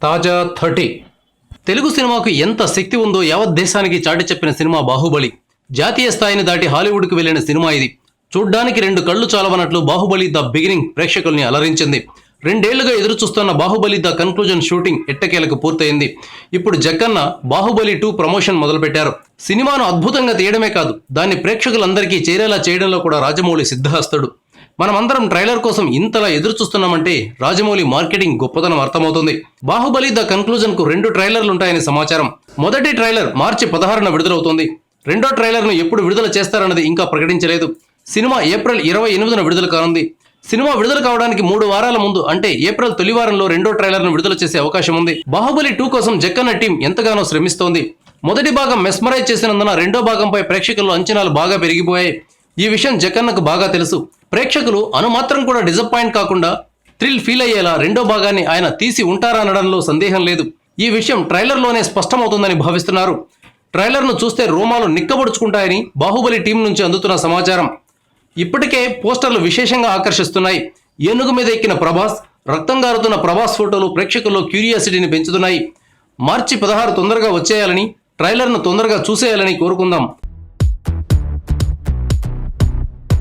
తాజా 30 తెలుగు సినిమాకు ఎంత శక్తి ఉందో యావత్ దేశానికి చాటి చెప్పిన సినిమా బాహుబలి. జాతీయ స్థాయిని దాటి హాలీవుడ్కు వెళ్లిన సినిమా ఇది. చూడ్డానికి రెండు కళ్ళు చాలవనట్లు బాహుబలి ద బిగినింగ్ ప్రేక్షకుల్ని అలరించింది. 2 ఏళ్లుగా ఎదురుచూస్తున్న బాహుబలి ద కన్క్లూజన్ షూటింగ్ ఎట్టకేలకు పూర్తయింది. ఇప్పుడు జక్కన్న బాహుబలి 2 ప్రమోషన్ మొదలుపెట్టారు. సినిమాను అద్భుతంగా తీయడమే కాదు, దాన్ని ప్రేక్షకులందరికీ చేరేలా చేయడంలో కూడా రాజమౌళి సిద్ధహస్తుడు. మనమందరం ట్రైలర్ కోసం ఇంతలా ఎదురు చూస్తున్నామంటే రాజమౌళి మార్కెటింగ్ గొప్పతనం అర్థమవుతుంది. బాహుబలి ద కన్క్లూజన్ కు 2 ట్రైలర్లు ఉంటాయని సమాచారం. మొదటి ట్రైలర్ మార్చి 16న విడుదలవుతుంది. రెండో ట్రైలర్ను ఎప్పుడు విడుదల చేస్తారన్నది ఇంకా ప్రకటించలేదు. సినిమా ఏప్రిల్ 28న విడుదల కానుంది. సినిమా విడుదల కావడానికి 3 వారాల ముందు అంటే ఏప్రిల్ తొలి వారంలో రెండో ట్రైలర్ను విడుదల చేసే అవకాశం ఉంది. బాహుబలి 2 కోసం జక్కన్న టీం ఎంతగానో శ్రమిస్తోంది. మొదటి భాగం మెస్మరైజ్ చేసినందున రెండో భాగంపై ప్రేక్షకుల్లో అంచనాలు బాగా పెరిగిపోయాయి. ఈ విషయం జక్కన్నకు బాగా తెలుసు. ప్రేక్షకులు అనుమాత్రం కూడా డిసప్పాయింట్ కాకుండా థ్రిల్ ఫీల్ అయ్యేలా రెండో భాగాన్ని ఆయన తీసి ఉంటారనడంలో సందేహం లేదు. ఈ విషయం ట్రైలర్లోనే స్పష్టమవుతుందని భావిస్తున్నారు. ట్రైలర్ను చూస్తే రోమాలు నిక్కబొడుచుకుంటాయని బాహుబలి టీం నుంచి అందుతున్న సమాచారం. ఇప్పటికే పోస్టర్లు విశేషంగా ఆకర్షిస్తున్నాయి. ఏనుగు మీద ఎక్కిన ప్రభాస్, రక్తం గారుతున్న ప్రభాస్ ఫోటోలు ప్రేక్షకుల్లో క్యూరియాసిటీని పెంచుతున్నాయి. మార్చి 16 తొందరగా వచ్చేయాలని, ట్రైలర్ను తొందరగా చూసేయాలని కోరుకుందాం.